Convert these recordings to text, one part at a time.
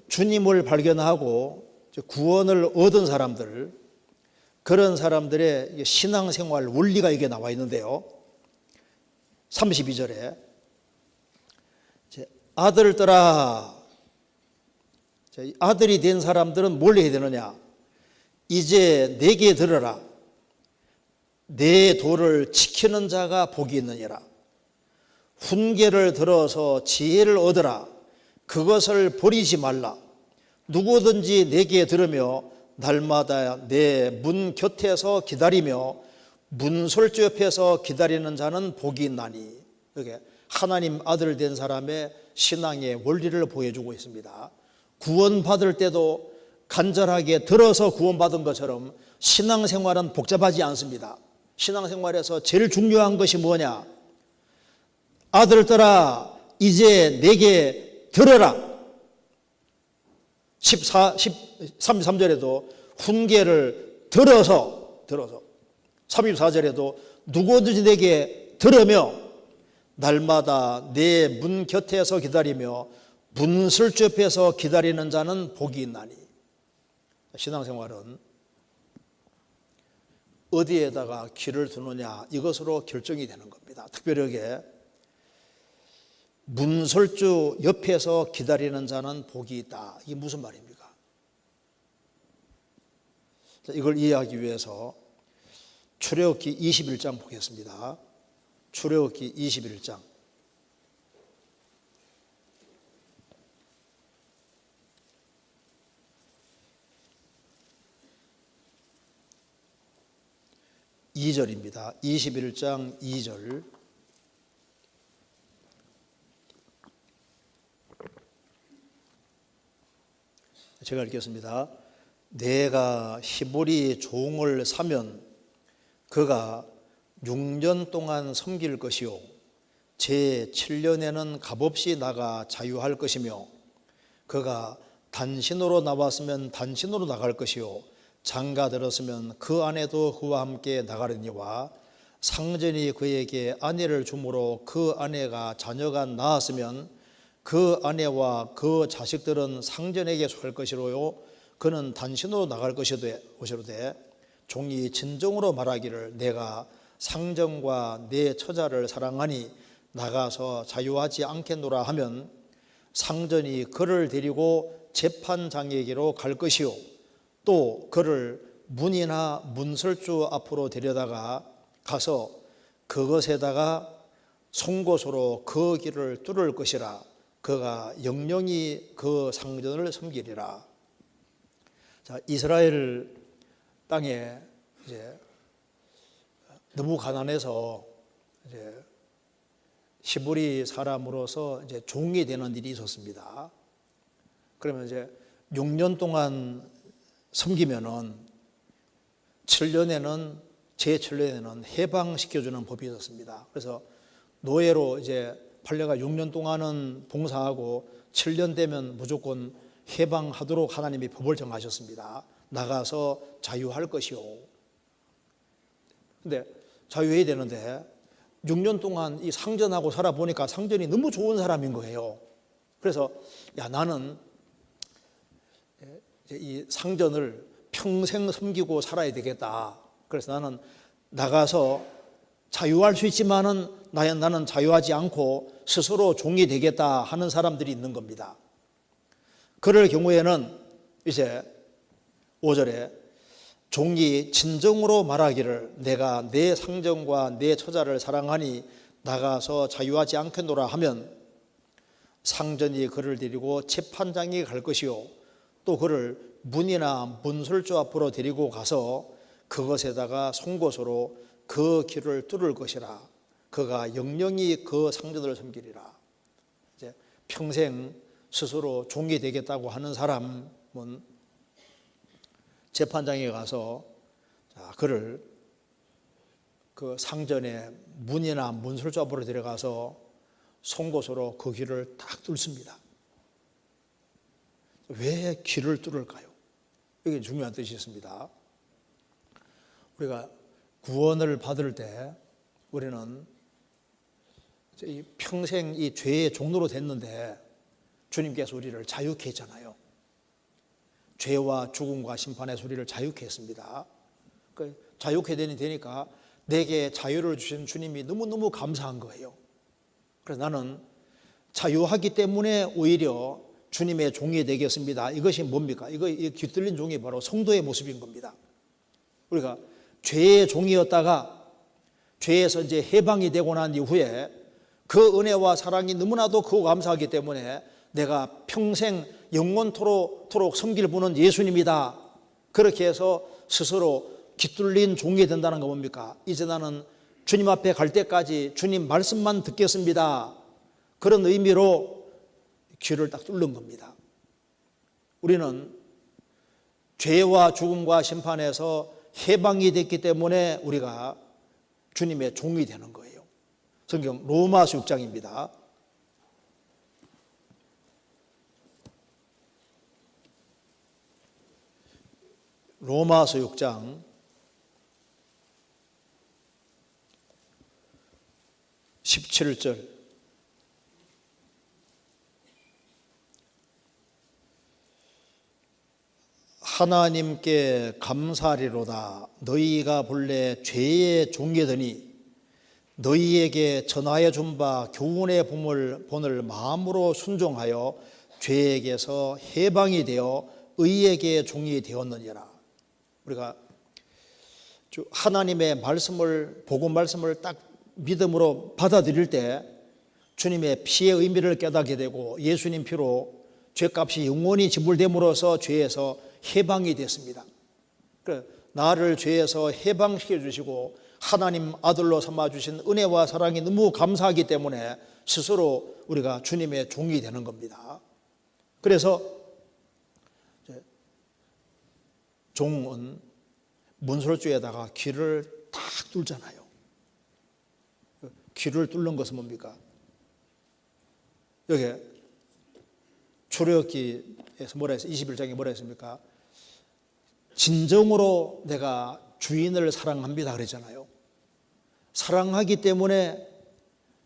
주님을 발견하고 구원을 얻은 사람들, 그런 사람들의 신앙생활 원리가 이게 나와 있는데요. 32절에 아들들아, 아들이 된 사람들은 뭘 해야 되느냐? 이제 내게 들으라. 내 도를 지키는 자가 복이 있느니라. 훈계를 들어서 지혜를 얻으라. 그것을 버리지 말라. 누구든지 내게 들으며 날마다 내 문 곁에서 기다리며 문설주 옆에서 기다리는 자는 복이 있나니. 이게 하나님 아들 된 사람의 신앙의 원리를 보여주고 있습니다. 구원받을 때도 간절하게 들어서 구원받은 것처럼 신앙생활은 복잡하지 않습니다. 신앙생활에서 제일 중요한 것이 뭐냐? 아들들아, 이제 내게 들어라. 33절에도 훈계를 들어서 34절에도 누구든지 내게 들으며 날마다 내 문 곁에서 기다리며 문설주 옆에서 기다리는 자는 복이 있나니. 신앙생활은 어디에다가 귀를 두느냐, 이것으로 결정이 되는 겁니다. 특별하게 문설주 옆에서 기다리는 자는 복이 있다. 이게 무슨 말입니까? 이걸 이해하기 위해서 출애굽기 21장 보겠습니다. 출애굽기 21장. (2절입니다) 21장 2절. 제가 읽겠습니다. 내가 히브리 종을 사면 그가 6년 동안 섬길 것이요 제 7년에는 값없이 나가 자유할 것이며 그가 단신으로 나왔으면 단신으로 나갈 것이요 장가 들었으면 그 아내도 그와 함께 나가려니와 상전이 그에게 아내를 주므로 그 아내가 자녀가 낳았으면 그 아내와 그 자식들은 상전에게 속할 것이로요 그는 단신으로 나갈 것이로되 종이 진정으로 말하기를 내가 상전과 내 처자를 사랑하니 나가서 자유하지 않겠노라 하면 상전이 그를 데리고 재판장에게로 갈 것이요 또 그를 문이나 문설주 앞으로 데려다가 가서 그것에다가 송곳으로 그 길을 뚫을 것이라. 그가 영영이 그 상전을 섬기리라. 자, 이스라엘 땅에 이제 너무 가난해서 이제 히브리 사람으로서 이제 종이 되는 일이 있었습니다. 그러면 이제 6년 동안 섬기면은 7년에는 제7년에는 해방시켜주는 법이 있었습니다. 그래서 노예로 이제 판례가 6년 동안은 봉사하고 7년 되면 무조건 해방하도록 하나님이 법을 정하셨습니다. 나가서 자유할 것이요. 근데 자유해야 되는데 6년 동안 이 상전하고 살아보니까 상전이 너무 좋은 사람인 거예요. 그래서 나는 이 상전을 평생 섬기고 살아야 되겠다. 그래서 나는 나가서 자유할 수 있지만은 나는 자유하지 않고 스스로 종이 되겠다 하는 사람들이 있는 겁니다. 그럴 경우에는 이제 5절에 종이 진정으로 말하기를 내가 내 상전과 내 처자를 사랑하니 나가서 자유하지 않겠노라 하면 상전이 그를 데리고 재판장에 갈 것이요 또 그를 문이나 문설주 앞으로 데리고 가서 그것에다가 송곳으로 그 길을 뚫을 것이라. 그가 영영이 그 상전을 섬기리라. 이제 평생 스스로 종이 되겠다고 하는 사람은 재판장에 가서 그를 그 상전의 문이나 문설주 앞으로 데려가서 송곳으로 그 길을 딱 뚫습니다. 왜 길을 뚫을까요? 이게 중요한 뜻이 있습니다. 우리가 구원을 받을 때 우리는 평생 이 죄의 종로로 됐는데 주님께서 우리를 자유케 했잖아요. 죄와 죽음과 심판의 소리를 자유케 했습니다. 자유케 되니까 내게 자유를 주신 주님이 너무너무 감사한 거예요. 그래서 나는 자유하기 때문에 오히려 주님의 종이 되겠습니다. 이것이 뭡니까? 이 뒤틀린 종이 바로 성도의 모습인 겁니다. 우리가 죄의 종이었다가 죄에서 이제 해방이 되고 난 이후에 그 은혜와 사랑이 너무나도 크고 감사하기 때문에 내가 평생 영원토록 섬길 분은 예수님이다. 그렇게 해서 스스로 깃들린 종이 된다는 거 뭡니까? 이제 나는 주님 앞에 갈 때까지 주님 말씀만 듣겠습니다. 그런 의미로 귀를 딱 뚫는 겁니다. 우리는 죄와 죽음과 심판에서 해방이 됐기 때문에 우리가 주님의 종이 되는 거예요. 성경 로마서 6장입니다. 로마서 6장 17절 하나님께 감사하리로다. 너희가 본래 죄의 종이더니 너희에게 전하여 준 바 교훈의 본을 마음으로 순종하여 죄에게서 해방이 되어 의에게 종이 되었느니라. 우리가 하나님의 말씀을 복음 말씀을 딱 믿음으로 받아들일 때 주님의 피의 의미를 깨닫게 되고 예수님 피로 죄값이 영원히 지불됨으로써 죄에서 해방이 됐습니다. 나를 죄에서 해방시켜 주시고 하나님 아들로 삼아 주신 은혜와 사랑이 너무 감사하기 때문에 스스로 우리가 주님의 종이 되는 겁니다. 그래서 종은 문설주에다가 귀를 딱 뚫잖아요. 귀를 뚫는 것은 뭡니까? 여기 출애굽기에서 뭐라 했어요? 21장에 뭐라 했습니까? 진정으로 내가 주인을 사랑합니다 그랬잖아요. 사랑하기 때문에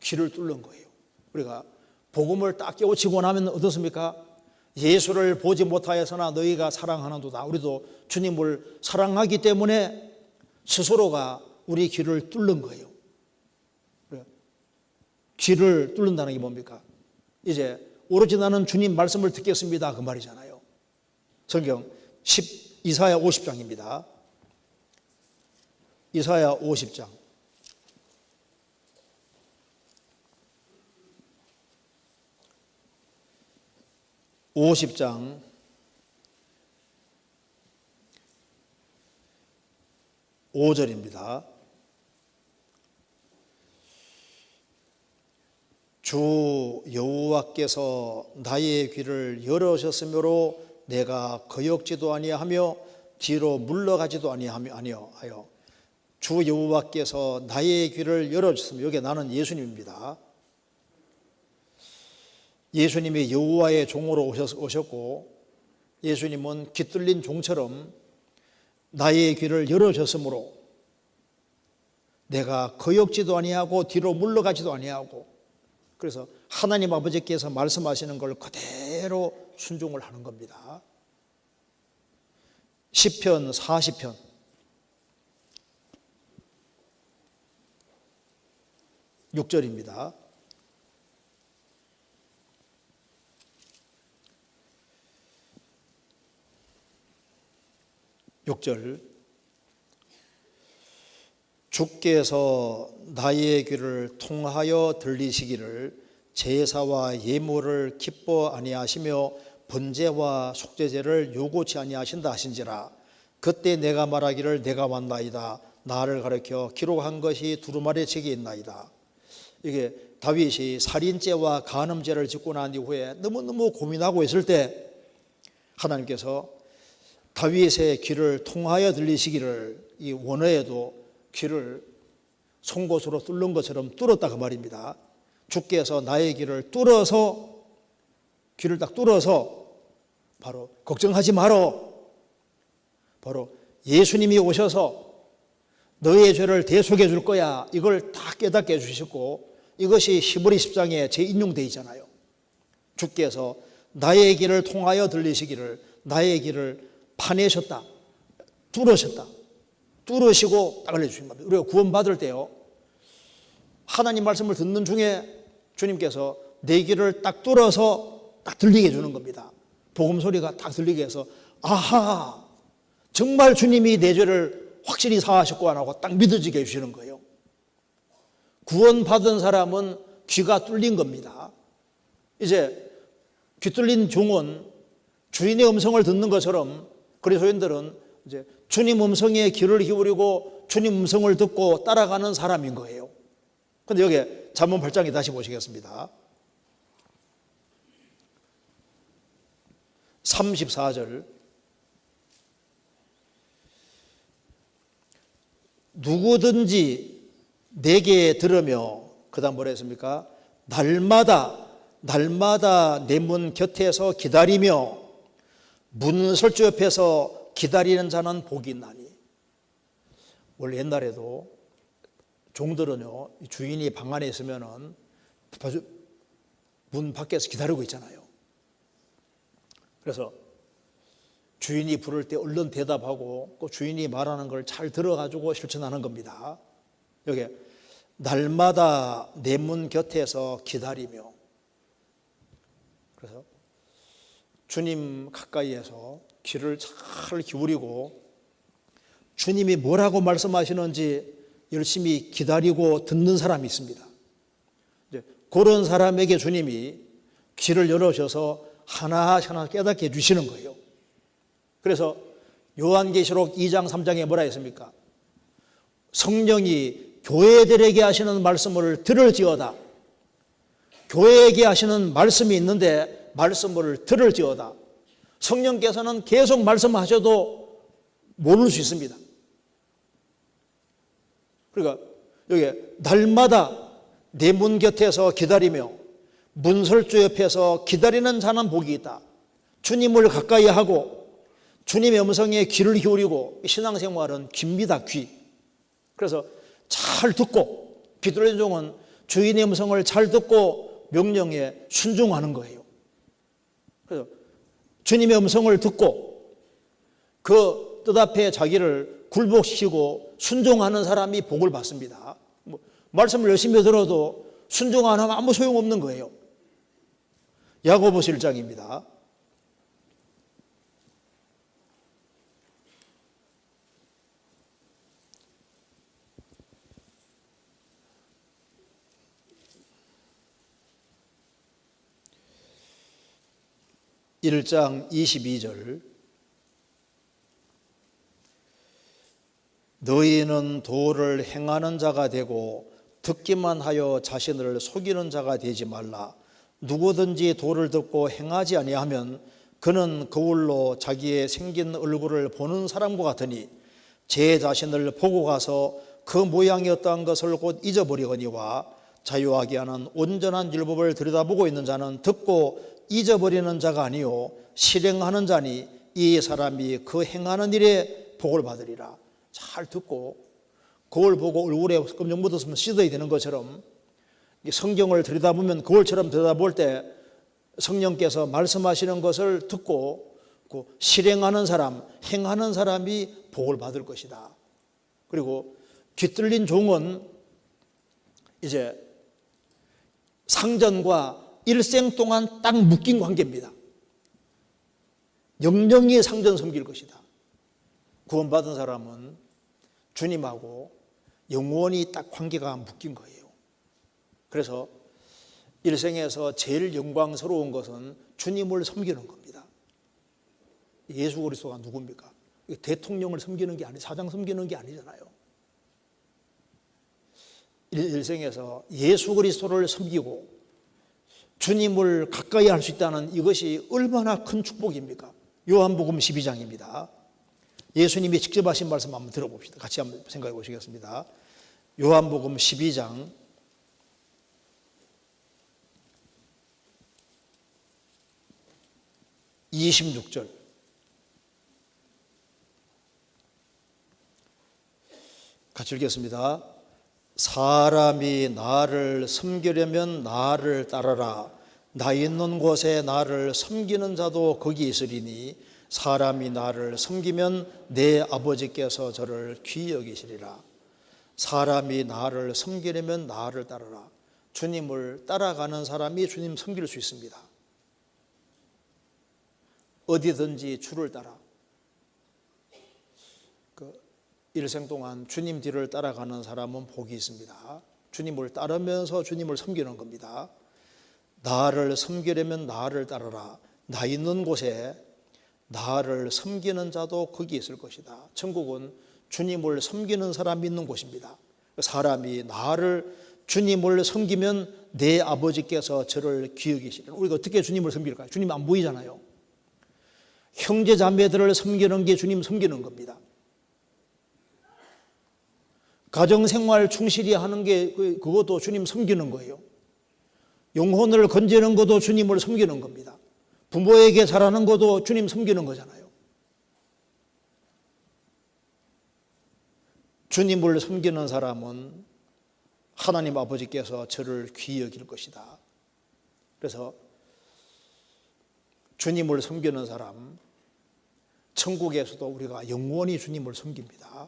귀를 뚫는 거예요. 우리가 복음을 딱 깨우치고 나면 어떻습니까? 예수를 보지 못하여서나 너희가 사랑하는도다. 우리도 주님을 사랑하기 때문에 스스로가 우리 귀를 뚫는 거예요. 귀를 뚫는다는 게 뭡니까? 이제 오로지 나는 주님 말씀을 듣겠습니다 그 말이잖아요. 성경 이사야 50장입니다. 이사야 50장 50장 5절입니다. 주 여호와께서 나의 귀를 열으셨으므로 내가 거역지도 아니하며 뒤로 물러가지도 아니하여 주 여호와께서 나의 귀를 열어주셨으면 여기 나는 예수님입니다. 예수님이 여호와의 종으로 오셨고 예수님은 깃들린 종처럼 나의 귀를 열어주셨으므로 내가 거역지도 아니하고 뒤로 물러가지도 아니하고 그래서 하나님 아버지께서 말씀하시는 걸 그대로 순종을 하는 겁니다. 시편 40편 6절입니다. 주께서 나의 귀를 통하여 들리시기를 제사와 예물을 기뻐 아니하시며 번제와 속죄제를 요구치 아니하신다 하신지라. 그때 내가 말하기를 내가 왔나이다. 나를 가리켜 기록한 것이 두루마리 책에 있나이다. 이게 다윗이 살인죄와 간음죄를 짓고 난 이후에 너무너무 고민하고 있을 때 하나님께서 다윗의 귀를 통하여 들리시기를 이 원어에도 귀를 송곳으로 뚫는 것처럼 뚫었다 그 말입니다. 주께서 나의 귀를 뚫어서 귀를 딱 뚫어서 바로 걱정하지 마라. 바로 예수님이 오셔서 너의 죄를 대속해 줄 거야. 이걸 다 깨닫게 해주셨고 이것이 히브리 10장에 인용되어 있잖아요. 주께서 나의 길을 통하여 들리시기를 나의 길을 파내셨다, 뚫으셨다, 뚫으시고 딱 알려주신 겁니다. 우리가 구원받을 때요, 하나님 말씀을 듣는 중에 주님께서 내 귀를 딱 뚫어서 딱 들리게 해주는 겁니다. 복음 소리가 딱 들리게 해서 아하, 정말 주님이 내 죄를 확실히 사하셨구나 하고 딱 믿어지게 해주시는 거예요. 구원받은 사람은 귀가 뚫린 겁니다. 이제 귀 뚫린 종은 주인의 음성을 듣는 것처럼 그리스도인들은 이제 주님 음성에 귀를 기울이고 주님 음성을 듣고 따라가는 사람인 거예요. 그런데 여기 잠언 8장에 다시 보시겠습니다. 34절. 누구든지 내게 들으며, 그 다음 뭐라 했습니까? 날마다 내 문 곁에서 기다리며 문설주 옆에서 기다리는 자는 복이 있나니. 원래 옛날에도 종들은요, 주인이 방 안에 있으면은 문 밖에서 기다리고 있잖아요. 그래서 주인이 부를 때 얼른 대답하고 그 주인이 말하는 걸 잘 들어가지고 실천하는 겁니다. 여기 날마다 내 문 곁에서 기다리며. 그래서 주님 가까이에서 귀를 잘 기울이고 주님이 뭐라고 말씀하시는지 열심히 기다리고 듣는 사람이 있습니다. 이제 그런 사람에게 주님이 귀를 열어주셔서 하나하나 깨닫게 해주시는 거예요. 그래서 요한계시록 2장 3장에 뭐라 했습니까? 성령이 교회들에게 하시는 말씀을 들을지어다. 교회에게 하시는 말씀이 있는데 말씀을 들을지어다. 성령께서는 계속 말씀하셔도 모를 수 있습니다. 그러니까 여기 날마다 내 문 곁에서 기다리며 문설주 옆에서 기다리는 자는 복이 있다. 주님을 가까이 하고 주님의 음성에 귀를 기울이고, 신앙생활은 귀입니다. 귀. 그래서 잘 듣고, 귀 뚫린 종은 주인의 음성을 잘 듣고 명령에 순종하는 거예요. 그래서 주님의 음성을 듣고 그 뜻 앞에 자기를 굴복시키고 순종하는 사람이 복을 받습니다. 말씀을 열심히 들어도 순종 안 하면 아무 소용없는 거예요. 야고보서 1장입니다. (1장) 22절. 너희는 도를 행하는 자가 되고 듣기만 하여 자신을 속이는 자가 되지 말라. 누구든지 도를 듣고 행하지 아니하면 그는 거울로 자기의 생긴 얼굴을 보는 사람과 같으니 제 자신을 보고 가서 그 모양이 어떠한 것을 곧 잊어버리거니와 자유하게 하는 온전한 율법을 들여다보고 있는 자는 듣고 잊어버리는 자가 아니요 실행하는 자니 이 사람이 그 행하는 일에 복을 받으리라. 잘 듣고 거울 보고 얼굴에 검정 묻었으면 씻어야 되는 것처럼 성경을 들여다보면 거울처럼 들여다볼 때 성령께서 말씀하시는 것을 듣고 실행하는 사람, 행하는 사람이 복을 받을 것이다. 그리고 귀 뚫린 종은 이제 상전과 일생 동안 딱 묶인 관계입니다. 영영이 상전 섬길 것이다. 구원받은 사람은 주님하고 영원히 딱 관계가 묶인 거예요. 그래서 일생에서 제일 영광스러운 것은 주님을 섬기는 겁니다. 예수 그리스도가 누굽니까? 대통령을 섬기는 게 아니, 사장 섬기는 게 아니잖아요. 일생에서 예수 그리스도를 섬기고 주님을 가까이 할 수 있다는 이것이 얼마나 큰 축복입니까? 요한복음 12장입니다. 예수님이 직접 하신 말씀 한번 들어봅시다. 같이 한번 생각해 보시겠습니다. 요한복음 12장 26절. 같이 읽겠습니다. 사람이 나를 섬기려면 나를 따르라. 나 있는 곳에 나를 섬기는 자도 거기 있으리니 사람이 나를 섬기면 내 아버지께서 저를 귀히 여기시리라. 사람이 나를 섬기려면 나를 따르라. 주님을 따라가는 사람이 주님 섬길 수 있습니다. 어디든지 주를 따라. 일생 동안 주님 뒤를 따라가는 사람은 복이 있습니다. 주님을 따르면서 주님을 섬기는 겁니다. 나를 섬기려면 나를 따르라. 나 있는 곳에 나를 섬기는 자도 거기 있을 것이다. 천국은 주님을 섬기는 사람이 있는 곳입니다. 사람이 나를 주님을 섬기면 내 아버지께서 저를 귀히 여기시리라. 우리가 어떻게 주님을 섬길까요? 주님 안 보이잖아요. 형제 자매들을 섬기는 게 주님 섬기는 겁니다. 가정생활 충실히 하는 게 그것도 주님 섬기는 거예요. 영혼을 건지는 것도 주님을 섬기는 겁니다. 부모에게 잘하는 것도 주님 섬기는 거잖아요. 주님을 섬기는 사람은 하나님 아버지께서 저를 귀히 여길 것이다. 그래서 주님을 섬기는 사람, 천국에서도 우리가 영원히 주님을 섬깁니다.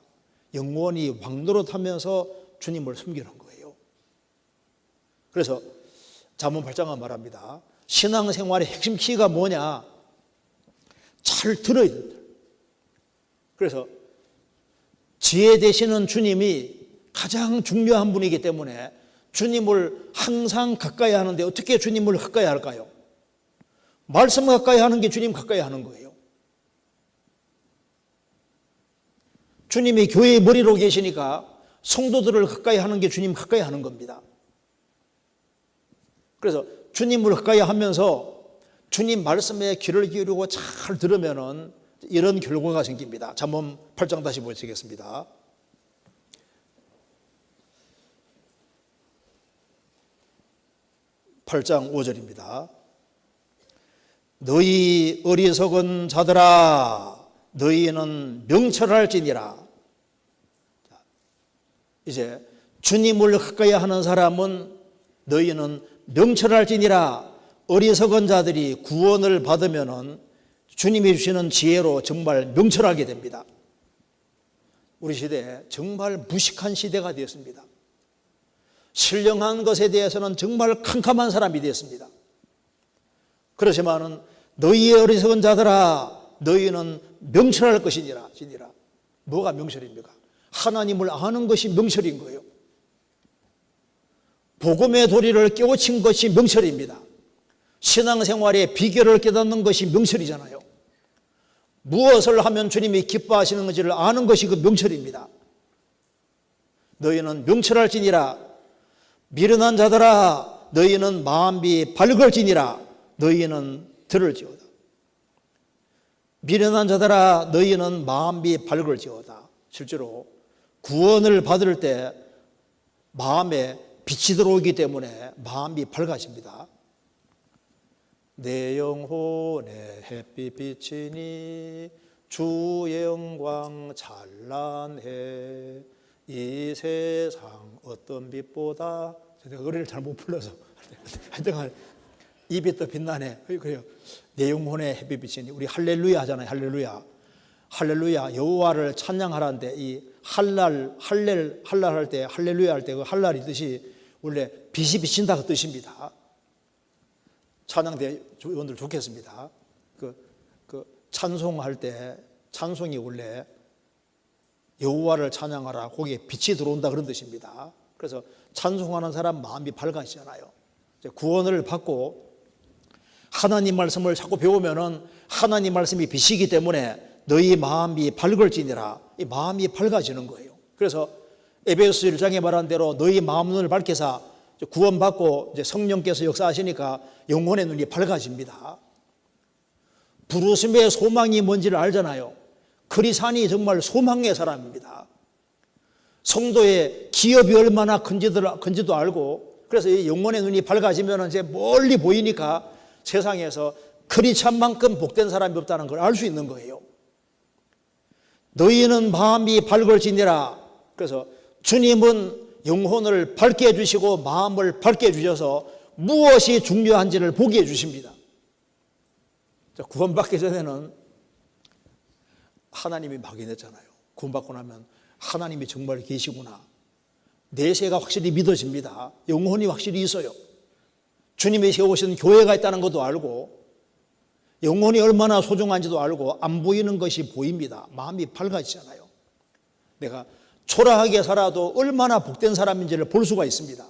영원히 왕노릇하면서 주님을 섬기는 거예요. 그래서 잠언 8장은 말합니다. 신앙생활의 핵심 키가 뭐냐? 잘 들어야 된다. 그래서 지혜 되시는 주님이 가장 중요한 분이기 때문에 주님을 항상 가까이 하는데 어떻게 주님을 가까이 할까요? 말씀 가까이 하는 게 주님 가까이 하는 거예요. 주님이 교회의 머리로 계시니까 성도들을 가까이 하는 게 주님 가까이 하는 겁니다. 그래서 주님을 가까이 하면서 주님 말씀에 귀를 기울이고 잘 들으면은 이런 결과가 생깁니다. 잠언 8장 다시 보시겠습니다. 8장 5절입니다. 너희 어리석은 자들아 너희는 명철할지니라. 이제 주님을 가까이 하는 사람은 너희는 명철할지니라. 어리석은 자들이 구원을 받으면은 주님이 주시는 지혜로 정말 명철하게 됩니다. 우리 시대에 정말 무식한 시대가 되었습니다. 신령한 것에 대해서는 정말 캄캄한 사람이 되었습니다. 그렇지만은 너희의 어리석은 자들아 너희는 명철할 것이니라. 뭐가 명철입니까? 하나님을 아는 것이 명철인 거예요. 복음의 도리를 깨우친 것이 명철입니다. 신앙생활의 비결을 깨닫는 것이 명철이잖아요. 무엇을 하면 주님이 기뻐하시는 건지를 아는 것이 그 명철입니다. 너희는 명철할지니라. 미련한 자들아 너희는 마음이 밝을지니라. 너희는 들을지어다. 미련한 자들아 너희는 마음이 밝을지어다. 실제로 구원을 받을 때 마음에 빛이 들어오기 때문에 마음이 밝아집니다. 내 영혼에 햇빛 비치니 주의 영광 찬란해 이 세상 어떤 빛보다 제가 노래를 잘 못 불러서 하여튼 이 빛도 빛나네. 그래요. 내 영혼에 햇빛 비치니 우리 할렐루야 하잖아요. 할렐루야 여호와를 찬양하라는데 이 할랄 할 때 할렐루야 할 때 그 할랄이 뜻이 원래 빛이 비친다 그 뜻입니다. 찬양대 여러분들 좋겠습니다. 그 찬송할 때 찬송이 원래 여호와를 찬양하라 거기에 빛이 들어온다 그런 뜻입니다. 그래서 찬송하는 사람 마음이 밝아지잖아요. 구원을 받고 하나님 말씀을 자꾸 배우면은 하나님 말씀이 빛이기 때문에 너희 마음이 밝을지니라. 이 마음이 밝아지는 거예요. 그래서 에베소서 1장에 말한 대로 너희 마음 눈을 밝히사 구원받고 이제 성령께서 역사하시니까 영혼의 눈이 밝아집니다. 부르심의 소망이 뭔지를 알잖아요. 크리스찬이 정말 소망의 사람입니다. 성도의 기업이 얼마나 큰지도 알고 그래서 이 영혼의 눈이 밝아지면 이제 멀리 보이니까 세상에서 크리스찬만큼 복된 사람이 없다는 걸 알 수 있는 거예요. 너희는 마음이 밝을지니라. 그래서 주님은 영혼을 밝게 해주시고 마음을 밝게 해주셔서 무엇이 중요한지를 보게 해주십니다. 구원받기 전에는 하나님이 막연했잖아요. 구원받고 나면 하나님이 정말 계시구나. 내세가 확실히 믿어집니다. 영혼이 확실히 있어요. 주님이 세우신 교회가 있다는 것도 알고 영혼이 얼마나 소중한지도 알고 안 보이는 것이 보입니다. 마음이 밝아지잖아요. 내가 초라하게 살아도 얼마나 복된 사람인지를 볼 수가 있습니다.